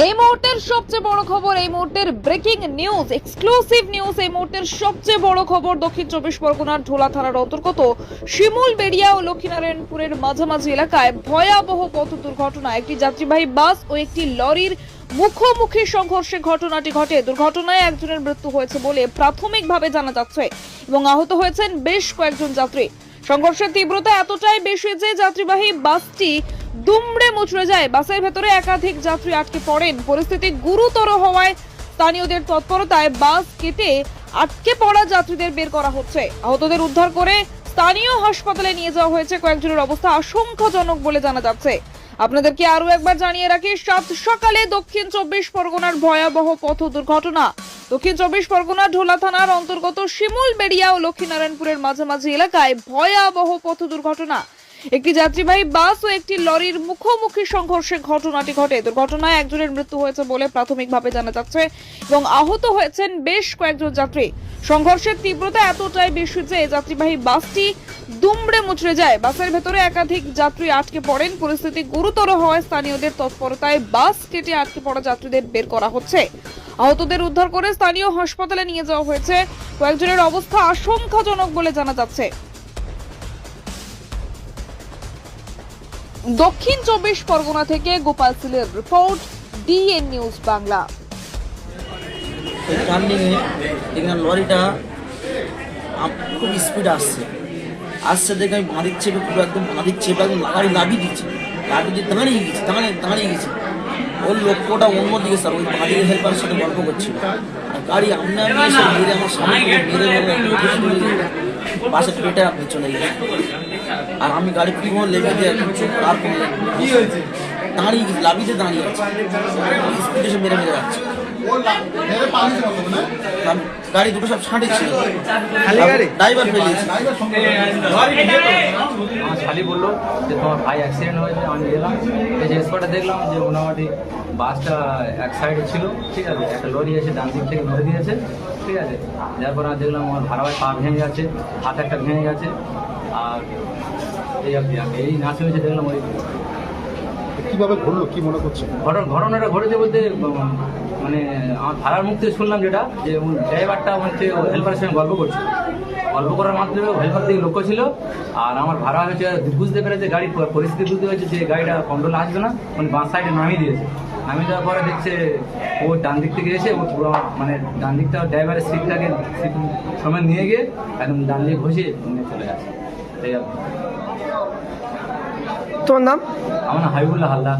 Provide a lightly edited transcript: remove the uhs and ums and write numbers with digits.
এই মুহূর্তের সবচেয়ে বড় খবর, এই মুহূর্তের ব্রেকিং নিউজ, এক্সক্লুসিভ নিউজ। এই মুহূর্তের সবচেয়ে বড় খবর, দক্ষিণ চব্বিশ পরগনার ঢোলা থানার অন্তর্গত শিমুলবেড়িয়া ও লক্ষ্মীনারায়ণপুরের মাঝামাঝি এলাকায় ভয়াবহ পথ দুর্ঘটনা। একটি যাত্রীবাহী বাস ও একটি লরির মুখোমুখি সংঘর্ষে ঘটনাটি ঘটে। দুর্ঘটনায় একজনের মৃত্যু হয়েছে বলে প্রাথমিকভাবে জানা যাচ্ছে এবং আহত হয়েছেন বেশ কয়েকজন যাত্রী। সংঘর্ষের তীব্রতা এতটাই বেশি যে যাত্রীবাহী বাসটি দুমড়ে মুচড়ে যায়। বাসের ভেতরে একাধিক যাত্রী আটকে পড়েন। পরিস্থিতি গুরুতর হওয়ায় স্থানীয়দের তৎপরতায় বাস কেটে আটকে পড়া যাত্রীদের বের করা হচ্ছে। আহতদের উদ্ধার করে স্থানীয় হাসপাতালে নিয়ে যাওয়া হয়েছে। কয়েকজনের অবস্থা আশঙ্কাজনক বলে জানা যাচ্ছে। আপনাদেরকে আরো একবার জানিয়ে রাখি, সাত সকালে দক্ষিণ চব্বিশ পরগনার ভয়াবহ পথ দুর্ঘটনা। দক্ষিণ চব্বিশ পরগনা ঢোলা থানার অন্তর্গত শিমুলবেড়িয়া ও লক্ষ্মীনারায়ণপুরের মাঝামাঝি এলাকায় ভয়াবহ পথ দুর্ঘটনা। একটি যাত্রীবাহী বাস ও একটি লরির মুখোমুখি সংঘর্ষে ঘটনাটি ঘটে। দুর্ঘটনায় একজনের মৃত্যু হয়েছে বলে প্রাথমিকভাবে জানা যাচ্ছে এবং আহত হয়েছেন বেশ কয়েকজন যাত্রী। সংঘর্ষের তীব্রতা এতটাই বেশি যে যাত্রীবাহী বাসটি দুমড়ে মুচড়ে যায়। বাসের ভেতরে একাধিক যাত্রী আটকে পড়েন। পরিস্থিতি গুরুতর হওয়ায় স্থানীয়দের তৎপরতায় বাস কেটে আটকে পড়া যাত্রীদের বের করা হচ্ছে। আহতদের উদ্ধার করে স্থানীয় হাসপাতালে নিয়ে যাওয়া হয়েছে। কয়েকজনের অবস্থা আশঙ্কাজনক বলে জানা যাচ্ছে। দক্ষিণ চব্বিশ পরগনা থেকে গোপাল সিলের রিপোর্ট, ডিএন নিউজ বাংলা। এখানে লরিটা খুব স্পিড আসছে দেখে আমি বাঁধিক চেপে পুরো একদম বাঁধিক চেপে একদম গাড়ি নামিয়ে দিচ্ছে, দাঁড়িয়ে গেছে। ওর লক্ষ্যটা অন্যদিকে স্যার, ওই বাঁধিকে হেল্পারের সাথে গল্প করছিল। আর গাড়ি এসে মেরে আমার সামনে মেরে বাসের পেটে আপনি চলে গেছে। আর আমি গাড়ি পুরো লেগে দিয়ে একদম চোখ আর দাঁড়িয়ে গেছি, লাভিতে দাঁড়িয়ে আছে, স্পিডে এসে মেরে যাচ্ছে। গাড়ি দুটো সব ছাঁটে ছিল, ড্রাইভার ফেলিয়েছে। আমার শালি বললো যে তোমার ভাই অ্যাক্সিডেন্ট হয়েছে। আমি এলাম, এই যে স্পটে দেখলাম যে মোটামুটি বাসটা এক সাইডে ছিল, ঠিক আছে, একটা লরি এসে ডান দিক থেকে মেরে দিয়েছে, ঠিক আছে। তারপর আমি দেখলাম আমার ভাড়া ভাই পা ভেঙে গেছে, হাত একটা ভেঙে গেছে। আর এই এই নাচে হয়েছে দেখলাম। ওই কিভাবে ঘটলো, কি মনে করছে? ঘটনাটা ঘটেছে বলতে মানে আমার ভাড়ার মুখ থেকে শুনলাম যেটা, যে ড্রাইভারটা হচ্ছে হেল্পারের সঙ্গে গল্প করছে। গল্প করার মাধ্যমে হেল্পার দিকে লক্ষ্য ছিল। আর আমার ভাড়া হচ্ছে বুঝতে পেরেছে, গাড়ির পরিস্থিতি বুঝতে পেরেছে যে গাড়িটা কন্ট্রোলে আসবে না, মানে বাঁ সাইডে নামিয়ে দিয়েছে। নামিয়ে দেওয়ার পরে দেখছে ও ডান দিক থেকে এসে ও পুরো মানে ডান দিকটা ড্রাইভারের সিটটাকে সময় নিয়ে গিয়ে একদম ডান দিকে ঘষিয়ে নিয়ে চলে যাচ্ছে। এই তোমার নাম? আমার নাম হাবিবুল্লাহ হালদার।